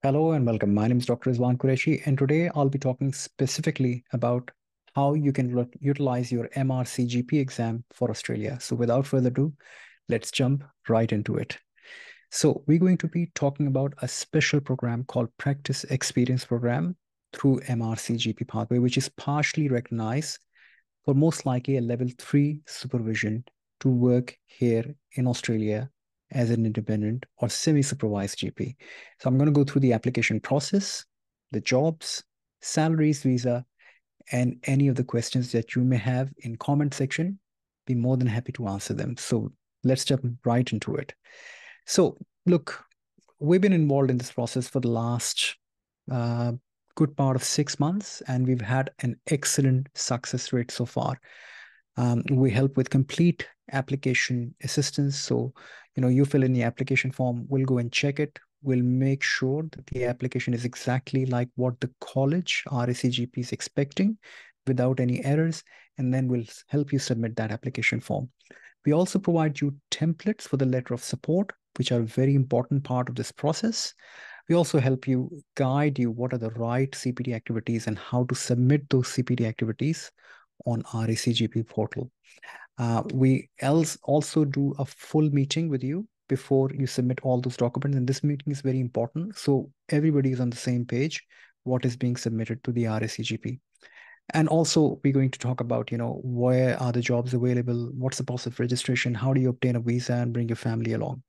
Hello and welcome. My name is Dr. Rizwan Qureshi, and today I'll be talking specifically about how you can utilize your MRCGP exam for Australia. So, without further ado, let's jump right into it. So, we're going to be talking about a special program called Practice Experience Program through MRCGP pathway, which is partially recognized for most likely a level 3 supervision to work here in Australia as an independent or semi-supervised GP. So I'm going to go through the application process, the jobs, salaries, visa, and any of the questions that you may have in comment section. Be more than happy to answer them. So let's jump right into it. So look, we've been involved in this process for the last uh, good part of 6 months, and we've had an excellent success rate so far. We help with complete application assistance. So, you fill in the application form, we'll go and check it. We'll make sure that the application is exactly like what the college RACGP is expecting without any errors. And then we'll help you submit that application form. We also provide you templates for the letter of support, which are a very important part of this process. We also help you guide you what are the right CPD activities and how to submit those CPD activities on RACGP portal. We also do a full meeting with you before you submit all those documents. And this meeting is very important. So everybody is on the same page, what is being submitted to the RACGP. And also, we're going to talk about, where are the jobs available? What's the process of registration? How do you obtain a visa and bring your family along?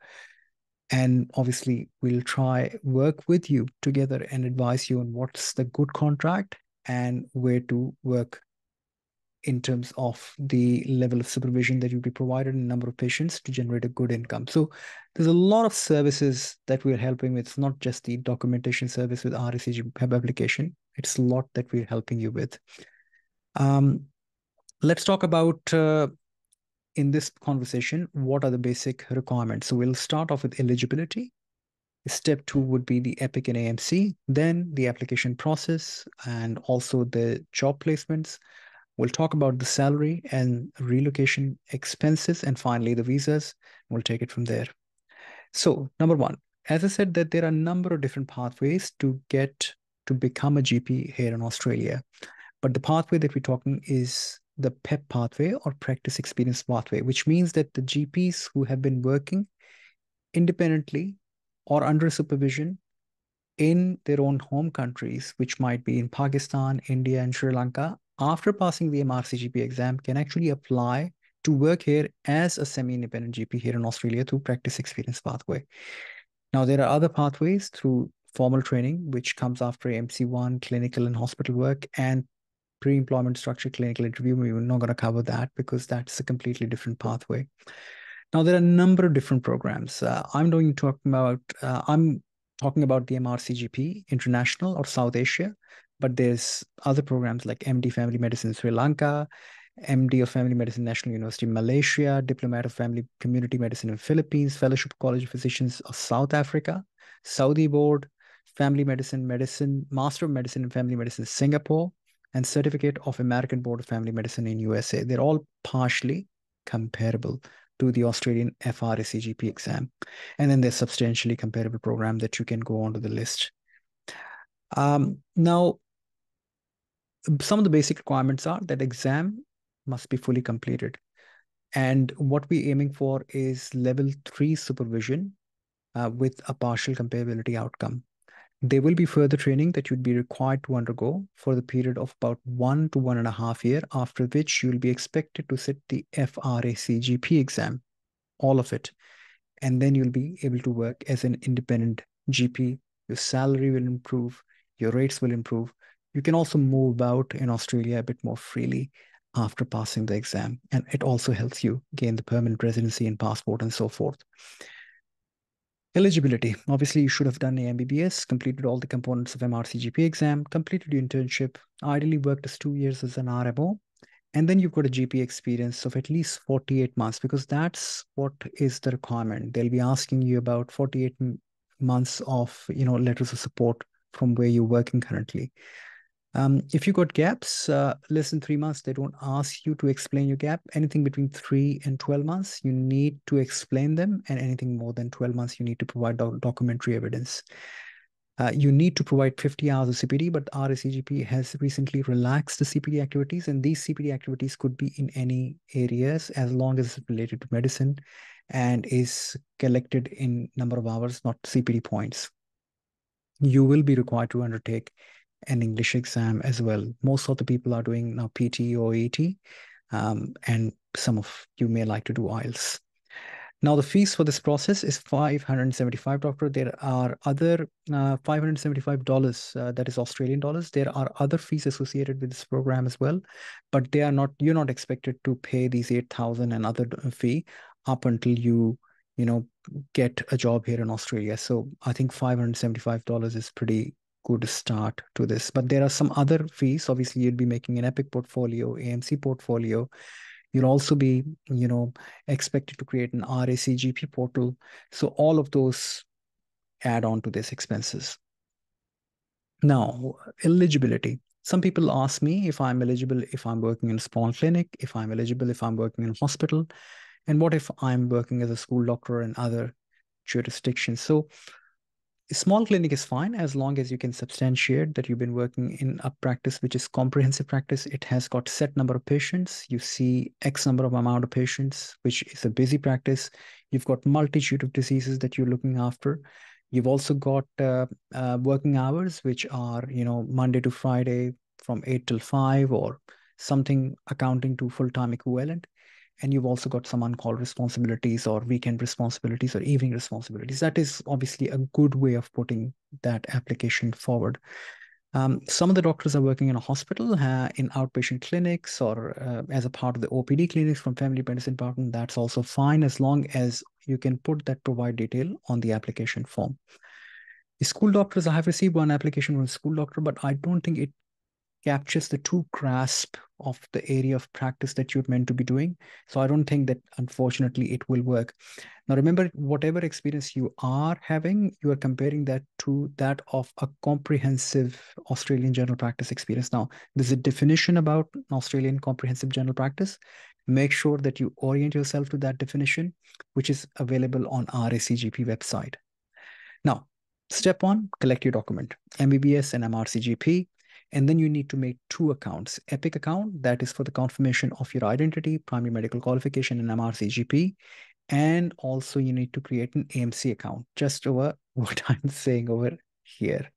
And obviously, we'll try work with you together and advise you on what's the good contract and where to work in terms of the level of supervision that you'll be provided and number of patients to generate a good income. So there's a lot of services that we're helping with. It's not just the documentation service with RACGP application. It's a lot that we're helping you with. Let's talk about in this conversation, what are the basic requirements? So we'll start off with eligibility. Step 2 would be the EPIC and AMC, then the application process and also the job placements. We'll talk about the salary and relocation expenses, and finally the visas. We'll take it from there. So, number one, as I said, that there are a number of different pathways to get to become a GP here in Australia. But the pathway that we're talking is the PEP pathway or practice experience pathway, which means that the GPs who have been working independently or under supervision in their own home countries, which might be in Pakistan, India, and Sri Lanka, after passing the MRCGP exam, can actually apply to work here as a semi-independent GP here in Australia through practice experience pathway. Now, there are other pathways through formal training, which comes after AMC1, clinical and hospital work, and pre-employment structure clinical interview. We're not going to cover that because that's a completely different pathway. Now, there are a number of different programs. I'm talking about the MRCGP International or South Asia, but there's other programs like MD Family Medicine Sri Lanka, MD of Family Medicine National University Malaysia, Diplomat of Family Community Medicine in Philippines, Fellowship College of Physicians of South Africa, Saudi Board, Family Medicine, Master of Medicine in Family Medicine Singapore, and Certificate of American Board of Family Medicine in USA. They're all partially comparable to the Australian FRACGP exam. And then there's substantially comparable program that you can go onto the list. Now, some of the basic requirements are that exam must be fully completed. And what we're aiming for is level 3 supervision with a partial comparability outcome. There will be further training that you'd be required to undergo for the period of about 1 to 1.5 years, after which you'll be expected to sit the FRACGP exam, all of it. And then you'll be able to work as an independent GP. Your salary will improve, your rates will improve. You can also move about in Australia a bit more freely after passing the exam. And it also helps you gain the permanent residency and passport and so forth. Eligibility. Obviously, you should have done AMBBS, completed all the components of MRCGP exam, completed your internship, ideally worked as 2 years as an RMO, and then you've got a GP experience of at least 48 months because that's what is the requirement. They'll be asking you about 48 months of, letters of support from where you're working currently. If you got gaps, less than 3 months, they don't ask you to explain your gap. Anything between 3 and 12 months, you need to explain them. And anything more than 12 months, you need to provide documentary evidence. You need to provide 50 hours of CPD, but RACGP has recently relaxed the CPD activities, and these CPD activities could be in any areas as long as it's related to medicine and is collected in number of hours, not CPD points. You will be required to undertake an English exam as well. Most of the people are doing now PT or ET, and some of you may like to do IELTS. Now, the fees for this process is $575, doctor. There are other $575, that is Australian dollars. There are other fees associated with this program as well, but they are not, you're not expected to pay these 8,000 and other fee up until you know, get a job here in Australia. So I think $575 is pretty good start to this. But there are some other fees. Obviously, you'd be making an EPIC portfolio, AMC portfolio. You'll also be, expected to create an RACGP portal. So all of those add on to this expenses. Now, eligibility. Some people ask me if I'm eligible if I'm working in a small clinic, if I'm eligible if I'm working in a hospital, and what if I'm working as a school doctor in other jurisdictions. So a small clinic is fine as long as you can substantiate that you've been working in a practice which is comprehensive practice. It has got set number of patients. You see X number of amount of patients, which is a busy practice. You've got multitude of diseases that you're looking after. You've also got working hours, which are, Monday to Friday from 8 till 5 or something accounting to full-time equivalent. And you've also got some on-call responsibilities or weekend responsibilities or evening responsibilities. That is obviously a good way of putting that application forward. Some of the doctors are working in a hospital, in outpatient clinics, or as a part of the OPD clinics from family medicine department. That's also fine as long as you can put that provide detail on the application form. The school doctors, I have received one application from a school doctor, but I don't think it captures the true grasp of the area of practice that you're meant to be doing. So I don't think that, unfortunately, it will work. Now, remember, whatever experience you are having, you are comparing that to that of a comprehensive Australian general practice experience. Now, there's a definition about Australian comprehensive general practice. Make sure that you orient yourself to that definition, which is available on RACGP website. Now, step one, collect your document, MBBS and MRCGP. And then you need to make two accounts. EPIC account, that is for the confirmation of your identity, primary medical qualification, and MRCGP. And also you need to create an AMC account, just over what I'm saying over here.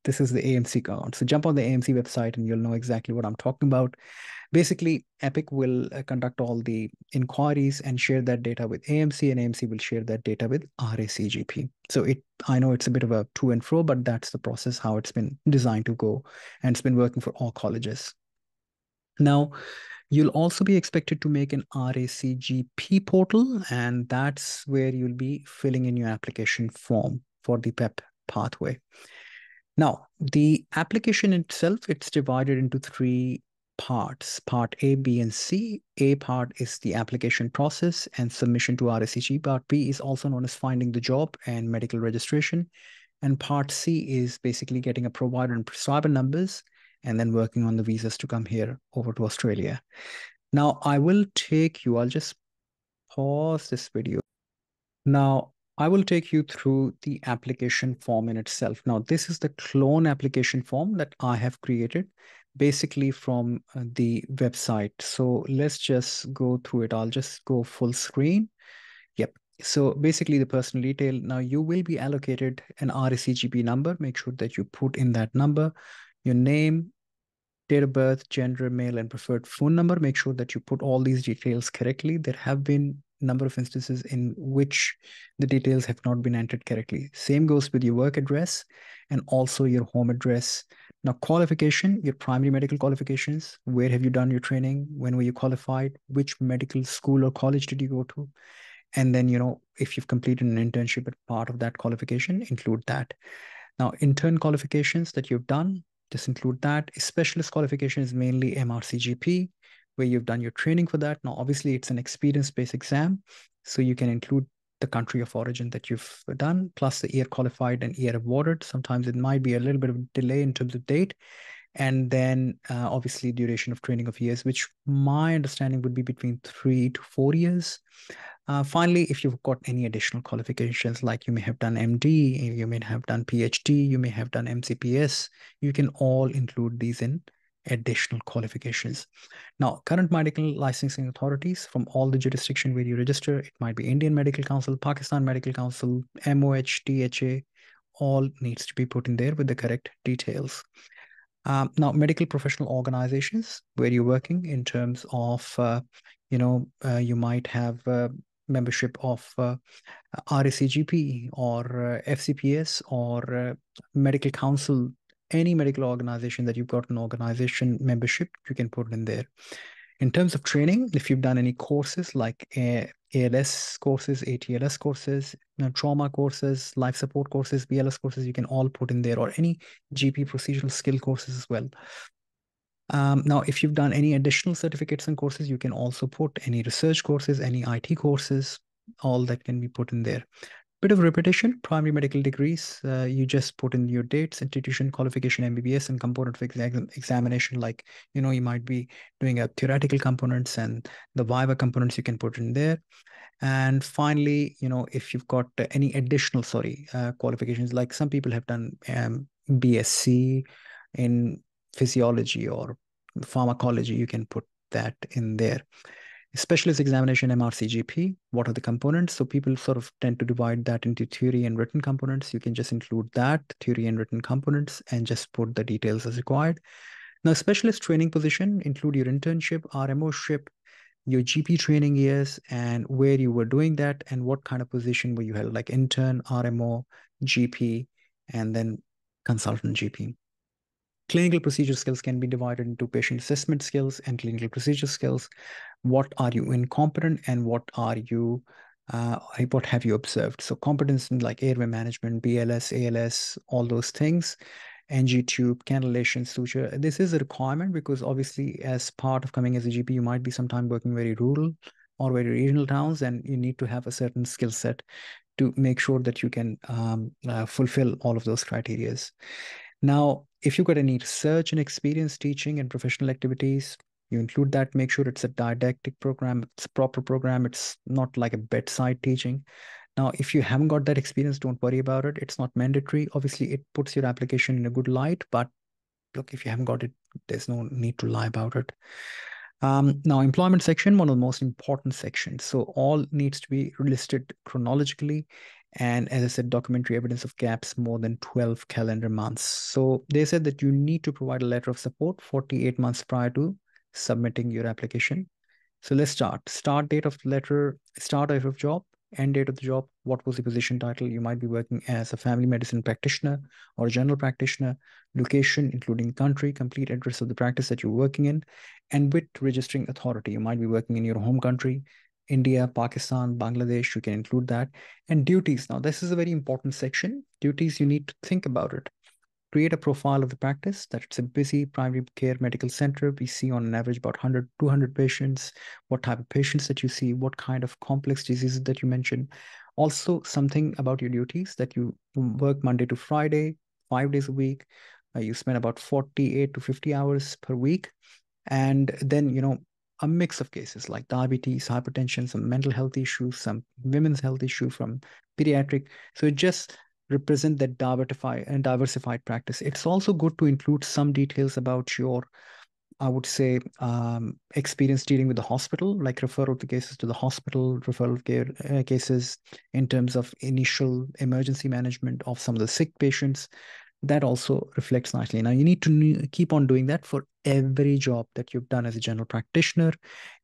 This is the AMC account. So jump on the AMC website and you'll know exactly what I'm talking about. Basically, EPIC will conduct all the inquiries and share that data with AMC, and AMC will share that data with RACGP. So I know it's a bit of a to and fro, but that's the process, how it's been designed to go, and it's been working for all colleges. Now, you'll also be expected to make an RACGP portal, and that's where you'll be filling in your application form for the PEP pathway. Now, the application itself, it's divided into three parts, part A, B, and C. A part is the application process and submission to RACG. Part B is also known as finding the job and medical registration. And part C is basically getting a provider and prescriber numbers and then working on the visas to come here over to Australia. Now, I'll just pause this video. Now, I will take you through the application form in itself. Now, this is the clone application form that I have created basically from the website. So let's just go through it. I'll just go full screen. Yep. So basically the personal detail. Now you will be allocated an RACGP number. Make sure that you put in that number, your name, date of birth, gender, male, and preferred phone number. Make sure that you put all these details correctly. There have been a number of instances in which the details have not been entered correctly. Same goes with your work address and also your home address. Now, qualification, your primary medical qualifications. Where have you done your training? When were you qualified? Which medical school or college did you go to? And then, if you've completed an internship as part of that qualification, include that. Now, intern qualifications that you've done, just include that. A specialist qualification is mainly MRCGP, where you've done your training for that. Now, obviously, it's an experience-based exam, so you can include the country of origin that you've done, plus the year qualified and year awarded. Sometimes it might be a little bit of delay in terms of date. And then obviously duration of training of years, which my understanding would be between 3 to 4 years. Finally, if you've got any additional qualifications, like you may have done MD, you may have done PhD, you may have done MCPS, you can all include these in additional qualifications. Now, current medical licensing authorities from all the jurisdiction where you register, it might be Indian Medical Council, Pakistan Medical Council, MOH, DHA, all needs to be put in there with the correct details. Now, medical professional organizations where you're working in terms of, you might have membership of RACGP or FCPS or medical council, any medical organization that you've got an organization membership, you can put it in there. In terms of training, if you've done any courses like ALS courses, ATLS courses, trauma courses, life support courses, BLS courses, you can all put in there, or any GP procedural skill courses as well. Now, if you've done any additional certificates and courses, you can also put any research courses, any IT courses, all that can be put in there. Bit of repetition, primary medical degrees, you just put in your dates, institution, qualification, MBBS, and component of examination. Like, you might be doing a theoretical components and the Viva components, you can put in there. And finally, if you've got any additional, qualifications, like some people have done BSc in physiology or pharmacology, you can put that in there. Specialist examination, MRCGP, what are the components? So people sort of tend to divide that into theory and written components. You can just include that, theory and written components, and just put the details as required. Now, specialist training position, include your internship, RMO-ship, your GP training years, and where you were doing that, and what kind of position were you held, like intern, RMO, GP, and then consultant GP. Clinical procedure skills can be divided into patient assessment skills and clinical procedure skills. What are you incompetent and what have you observed? So competence in like airway management, BLS, ALS, all those things, NG tube, cannulation, suture. This is a requirement because obviously as part of coming as a GP, you might be sometime working very rural or very regional towns, and you need to have a certain skill set to make sure that you can fulfill all of those criterias. Now, if you've got any research and experience teaching and professional activities, you include that. Make sure it's a didactic program, it's a proper program, it's not like a bedside teaching. Now, if you haven't got that experience, don't worry about it. It's not mandatory. Obviously, it puts your application in a good light, but look, if you haven't got it, there's no need to lie about it. Now, employment section, one of the most important sections. So all needs to be listed chronologically. And as I said, documentary evidence of gaps more than 12 calendar months. So they said that you need to provide a letter of support 48 months prior to submitting your application. So let's start. Start date of letter, start date of job, end date of the job, what was the position title? You might be working as a family medicine practitioner or a general practitioner, location, including country, complete address of the practice that you're working in, and with registering authority. You might be working in your home country, India, Pakistan, Bangladesh, you can include that. And duties. Now, this is a very important section. Duties, you need to think about it. Create a profile of the practice, that it's a busy primary care medical center. We see on an average about 100, 200 patients, what type of patients that you see, what kind of complex diseases that you mentioned. Also, something about your duties, that you work Monday to Friday, 5 days a week. You spend about 48 to 50 hours per week. And then, a mix of cases like diabetes, hypertension, some mental health issues, some women's health issue from pediatric. So it just represent that diversified practice. It's also good to include some details about your, I would say, experience dealing with the hospital, like referral to cases to the hospital, referral care cases in terms of initial emergency management of some of the sick patients. That also reflects nicely. Now, you need to keep on doing that for every job that you've done as a general practitioner,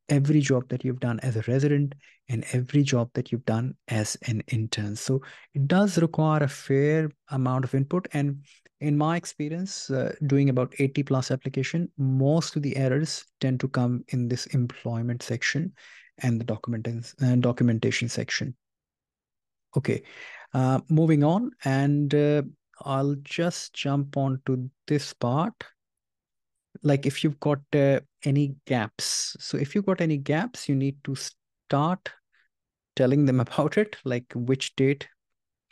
every job that you've done as a resident, and every job that you've done as an intern. So it does require a fair amount of input. And in my experience, doing about 80 plus application, most of the errors tend to come in this employment section and the documentation section. Okay, moving on, and I'll just jump on to this part. Like if you've got any gaps. So if you've got any gaps, you need to start telling them about it, like which date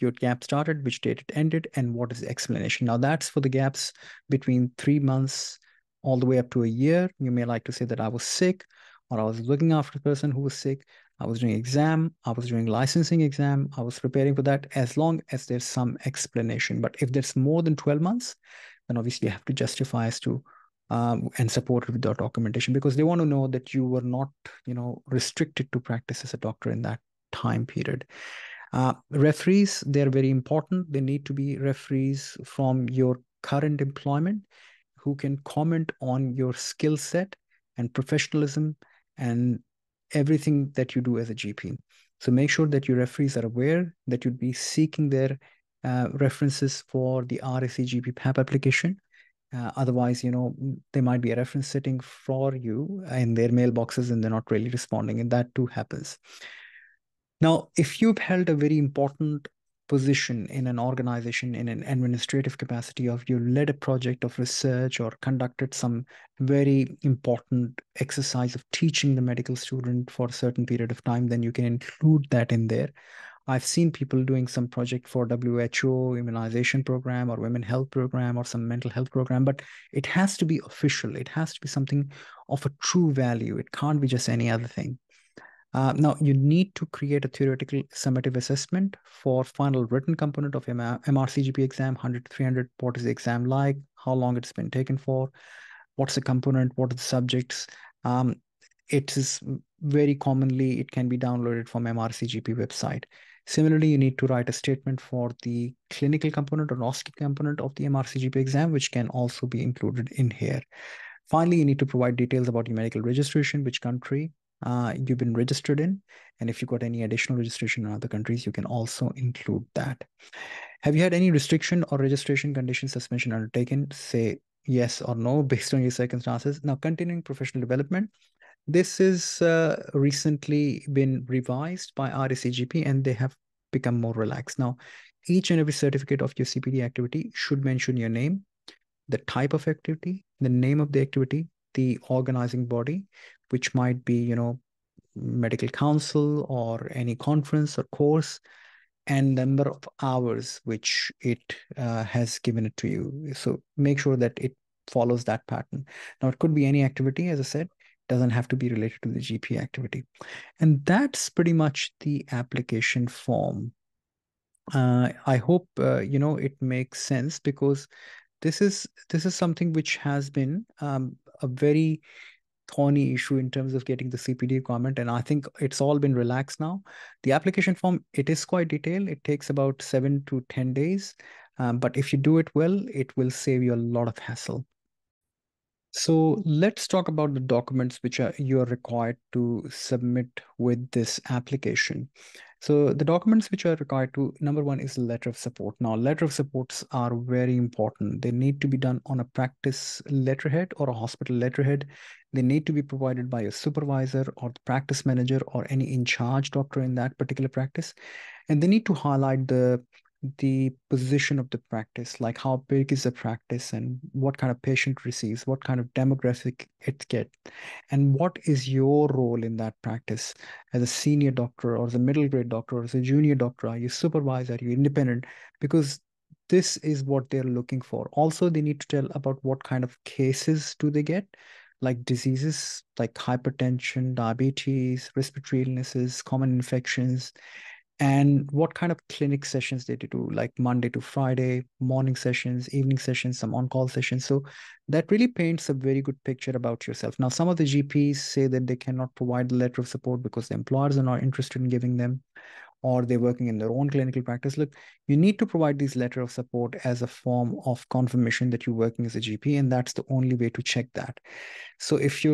your gap started, which date it ended, and what is the explanation. Now that's for the gaps between 3 months all the way up to a year. You may like to say that I was sick, or I was looking after a person who was sick, I was doing exam, I was doing licensing exam, I was preparing for that, as long as there's some explanation. But if there's more than 12 months, then obviously you have to justify as to and support it with the documentation, because they want to know that you were not, restricted to practice as a doctor in that time period. Referees, they're very important. They need to be referees from your current employment who can comment on your skill set and professionalism and everything that you do as a GP. So make sure that your referees are aware that you'd be seeking their references for the RACGP PAP application. Otherwise, there might be a reference sitting for you in their mailboxes and they're not really responding, and that too happens. Now, if you've held a very important position in an organization in an administrative capacity, or you led a project of research or conducted some very important exercise of teaching the medical student for a certain period of time, then you can include that in there. I've seen people doing some project for WHO immunization program or women health program or some mental health program, but it has to be official. It has to be something of a true value. It can't be just any other thing. Now, you need to create a theoretical summative assessment for final written component of MRCGP exam, 100 to 300. What is the exam like? How long it's been taken for? What's the component? What are the subjects? It is very commonly, it can be downloaded from MRCGP website. Similarly, you need to write a statement for the clinical component or OSCE component of the MRCGP exam, which can also be included in here. Finally, you need to provide details about your medical registration, which country you've been registered in. And if you've got any additional registration in other countries, you can also include that. Have you had any restriction or registration condition suspension undertaken? Say yes or no based on your circumstances. Now, continuing professional development. This is recently been revised by RACGP and they have become more relaxed. Now, each and every certificate of your CPD activity should mention your name, the type of activity, the name of the activity, the organizing body, which might be, medical council or any conference or course, and number of hours which it has given it to you. So make sure that it follows that pattern. Now, it could be any activity, as I said, doesn't have to be related to the GP activity. And that's pretty much the application form. I hope, it makes sense, because this is something which has been a very thorny issue in terms of getting the CPD requirement, and I think it's all been relaxed now. The application form, it is quite detailed. It takes about 7 to 10 days, but if you do it well, it will save you a lot of hassle. So let's talk about the documents which you are required to submit with this application. So the documents which are required to, number one is letter of support. Now, letter of supports are very important. They need to be done on a practice letterhead or a hospital letterhead. They need to be provided by a supervisor or the practice manager or any in charge doctor in that particular practice. And they need to highlight the position of the practice, like how big is the practice and what kind of patient receives, what kind of demographic it gets, and what is your role in that practice as a senior doctor or as a middle grade doctor or as a junior doctor. Are you supervisor? Are you independent? Because this is what they're looking for. Also, they need to tell about what kind of cases do they get, like diseases like hypertension, diabetes, respiratory illnesses, common infections, and what kind of clinic sessions they do, like Monday to Friday, morning sessions, evening sessions, some on-call sessions. So that really paints a very good picture about yourself. Now, some of the GPs say that they cannot provide the letter of support because the employers are not interested in giving them, or they're working in their own clinical practice. Look, you need to provide these letter of support as a form of confirmation that you're working as a GP, and that's the only way to check that. So if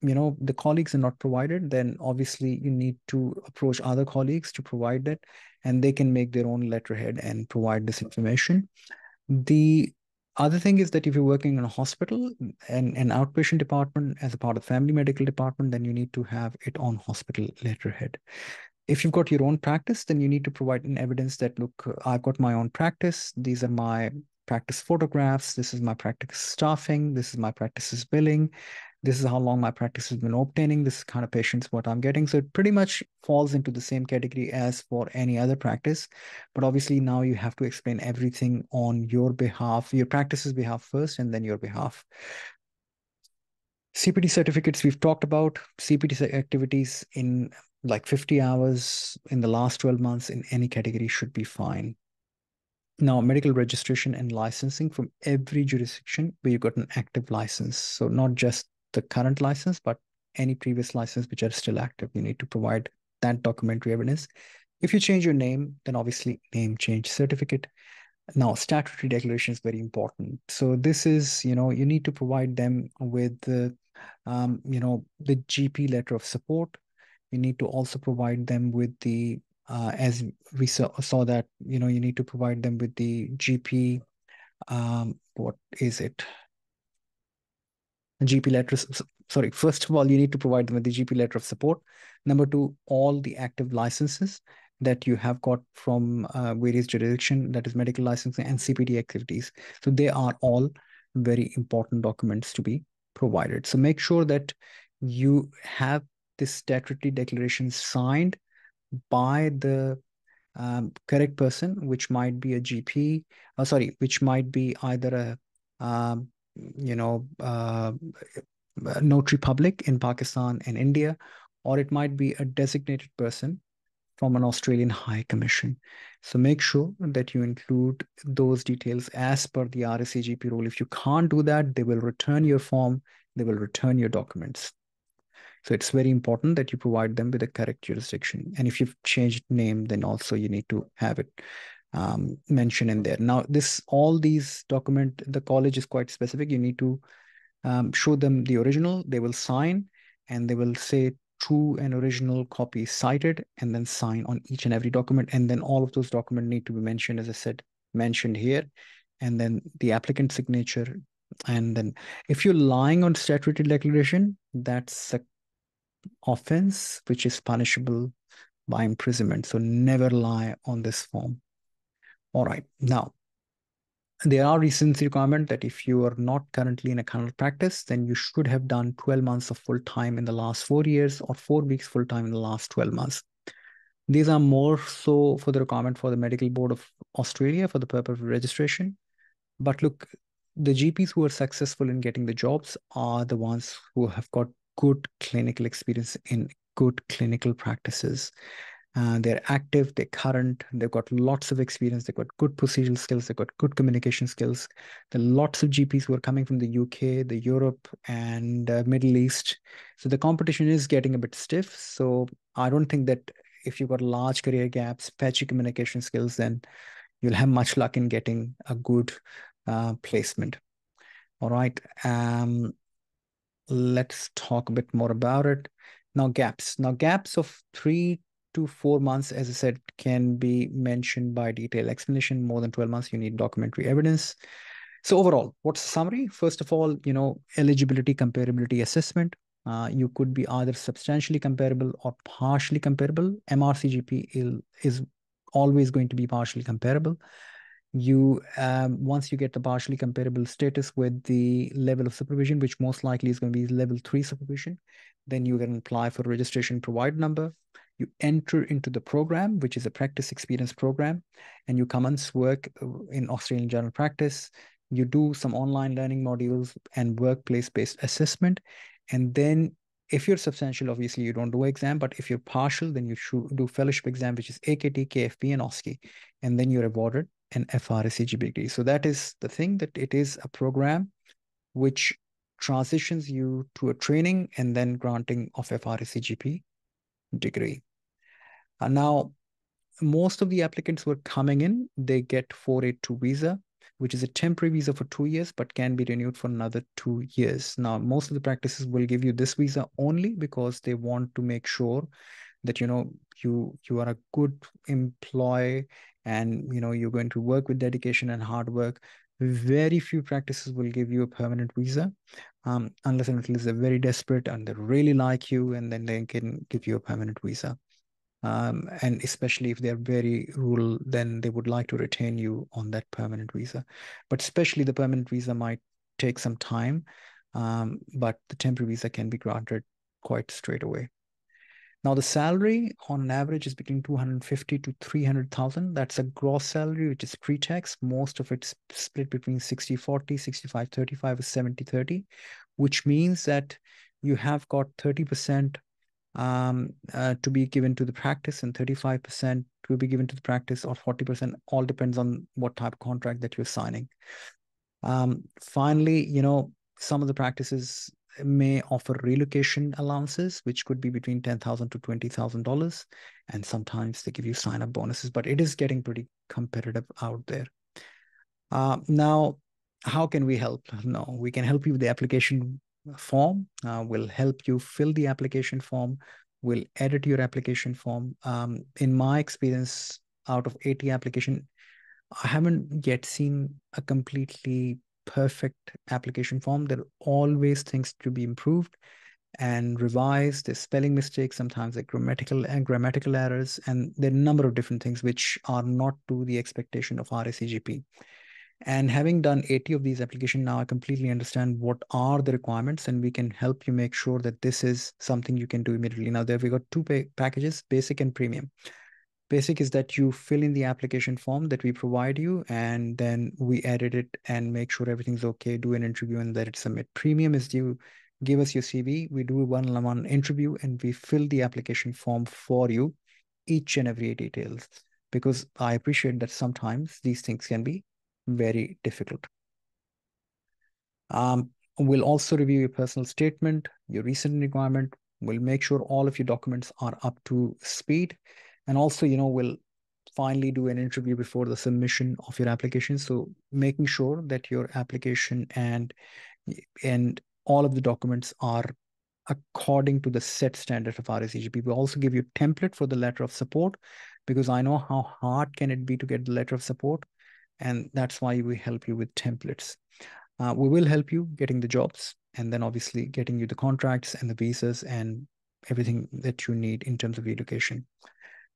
the colleagues are not provided, then obviously you need to approach other colleagues to provide that, and they can make their own letterhead and provide this information. The other thing is that if you're working in a hospital and an outpatient department as a part of family medical department, then you need to have it on hospital letterhead. If you've got your own practice, then you need to provide an evidence that, look, I've got my own practice. These are my practice photographs. This is my practice staffing. This is my practice's billing. This is how long my practice has been obtaining. This is kind of patients what I'm getting. So it pretty much falls into the same category as for any other practice. But obviously now you have to explain everything on your behalf, your practice's behalf first, and then your behalf. CPT certificates, we've talked about CPT activities in like 50 hours in the last 12 months in any category should be fine. Now, medical registration and licensing from every jurisdiction where you got an active license. So not just the current license, but any previous license which are still active. You need to provide that documentary evidence. If you change your name, then obviously name change certificate. Now, statutory declaration is very important. So this is, you need to provide them with the GP letter of support. You need to also provide them with the as we saw that you need to provide them with the GP what is it GP letters. Sorry, first of all, you need to provide them with the GP letter of support. Number two, all the active licenses that you have got from various jurisdiction, that is medical licensing and CPT activities. So they are all very important documents to be provided. So make sure that you have this statutory declaration signed by the correct person, which might be a GP, which might be either a, notary public in Pakistan and India, or it might be a designated person from an Australian High Commission. So make sure that you include those details as per the RACGP rule. If you can't do that, they will return your form, they will return your documents. So it's very important that you provide them with the correct jurisdiction. And if you've changed name, then also you need to have it mentioned in there. Now, all these document, the college is quite specific. You need to show them the original. They will sign and they will say true and original copy cited, and then sign on each and every document. And then all of those documents need to be mentioned, as I said, mentioned here. And then the applicant signature. And then if you're lying on statutory declaration, that's a offense which is punishable by imprisonment. So never lie on this form. All right. Now, there are recency requirements that if you are not currently in a current practice, then you should have done 12 months of full time in the last 4 years or 4 weeks full time in the last 12 months. These are more so for the requirement for the Medical Board of Australia for the purpose of registration. But look, the GPs who are successful in getting the jobs are the ones who have got good clinical experience in good clinical practices. They're active, they're current, they've got lots of experience, they've got good procedural skills, they've got good communication skills. There are lots of GPs who are coming from the UK, the Europe, and Middle East. So the competition is getting a bit stiff. So I don't think that if you've got large career gaps, patchy communication skills, then you'll have much luck in getting a good placement. All right. Let's talk a bit more about it. Now, gaps. Now, gaps of 3 to 4 months, as I said, can be mentioned by detailed explanation. More than 12 months, you need documentary evidence. So overall, what's the summary? First of all, eligibility comparability assessment. You could be either substantially comparable or partially comparable. MRCGP is always going to be partially comparable. Once you get the partially comparable status with the level of supervision, which most likely is going to be level 3 supervision, then you can apply for registration provide number. You enter into the program, which is a practice experience program, and you commence work in Australian general practice. You do some online learning modules and workplace-based assessment. And then if you're substantial, obviously you don't do exam, but if you're partial, then you should do fellowship exam, which is AKT, KFP, and OSCE. And then you're awarded an FRCGP degree. So that is the thing, that it is a program which transitions you to a training and then granting of FRCGP degree. And now, most of the applicants who are coming in, they get 482 visa, which is a temporary visa for 2 years, but can be renewed for another 2 years. Now, most of the practices will give you this visa only because they want to make sure that you are a good employee, and you're going to work with dedication and hard work. Very few practices will give you a permanent visa, unless and until they're very desperate and they really like you, and then they can give you a permanent visa. And especially if they're very rural, then they would like to retain you on that permanent visa. But especially the permanent visa might take some time. but the temporary visa can be granted quite straight away. Now, the salary on average is between 250 to 300,000. That's a gross salary, which is pre-tax. Most of it's split between 60-40, 65-35, or 70-30, which means that you have got 30% to be given to the practice and 35% to be given to the practice, or 40%, all depends on what type of contract that you're signing. Finally, some of the practices may offer relocation allowances, which could be between $10,000 to $20,000, and sometimes they give you sign-up bonuses, but it is getting pretty competitive out there. Now, how can we help? No, we can help you with the application form. We'll help you fill the application form. We'll edit your application form. In my experience, out of 80 application, I haven't yet seen a completely perfect application form. There are always things to be improved and revised. There's spelling mistakes, sometimes like grammatical errors, and there are a number of different things which are not to the expectation of RACGP. And having done 80 of these applications now, I completely understand what are the requirements, and we can help you make sure that this is something you can do immediately. Now, there we got two packages, basic and premium. Basic is that you fill in the application form that we provide you, and then we edit it and make sure everything's okay, do an interview, and let it submit. Premium is you give us your CV, we do a one-on-one interview, and we fill the application form for you, each and every details, because I appreciate that sometimes these things can be very difficult. We'll also review your personal statement, your recent requirement. We'll make sure all of your documents are up to speed. And also, we'll finally do an interview before the submission of your application. So making sure that your application and all of the documents are according to the set standard of RACGP. We also give you a template for the letter of support, because I know how hard can it be to get the letter of support. And that's why we help you with templates. We will help you getting the jobs, and then obviously getting you the contracts and the visas and everything that you need in terms of education.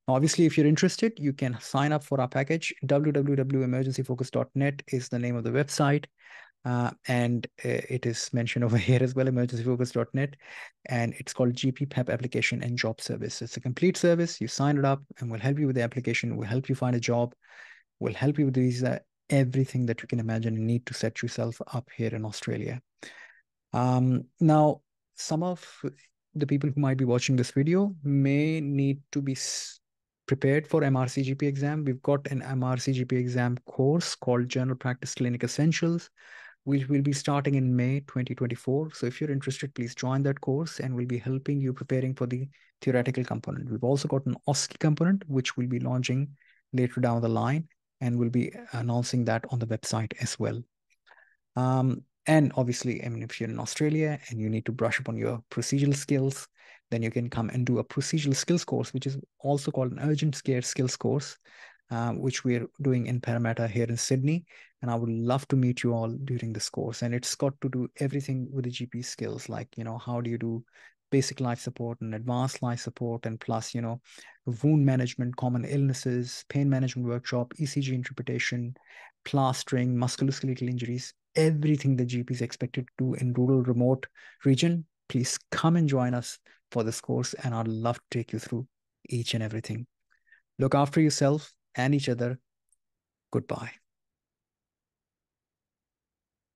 Obviously, if you're interested, you can sign up for our package. www.emergencyfocus.net is the name of the website. And it is mentioned over here as well, emergencyfocus.net. And it's called GP PEP Application and Job Service. It's a complete service. You sign it up and we'll help you with the application. We'll help you find a job. We'll help you with the visa, everything that you can imagine and need to set yourself up here in Australia. Now, some of the people who might be watching this video may need to be prepared for MRCGP exam. We've got an MRCGP exam course called General Practice Clinic Essentials, which will be starting in May 2024. So if you're interested, please join that course, and we'll be helping you preparing for the theoretical component. We've also got an OSCE component, which we'll be launching later down the line, and we'll be announcing that on the website as well. And obviously, if you're in Australia and you need to brush up on your procedural skills, then you can come and do a procedural skills course, which is also called an urgent care skills course, which we're doing in Parramatta here in Sydney. And I would love to meet you all during this course. And it's got to do everything with the GP skills, like, how do you do basic life support and advanced life support, and plus, wound management, common illnesses, pain management workshop, ECG interpretation, plastering, musculoskeletal injuries, everything the GP is expected to do in rural, remote region. Please come and join us for this course, and I'd love to take you through each and everything. Look after yourself and each other. Goodbye.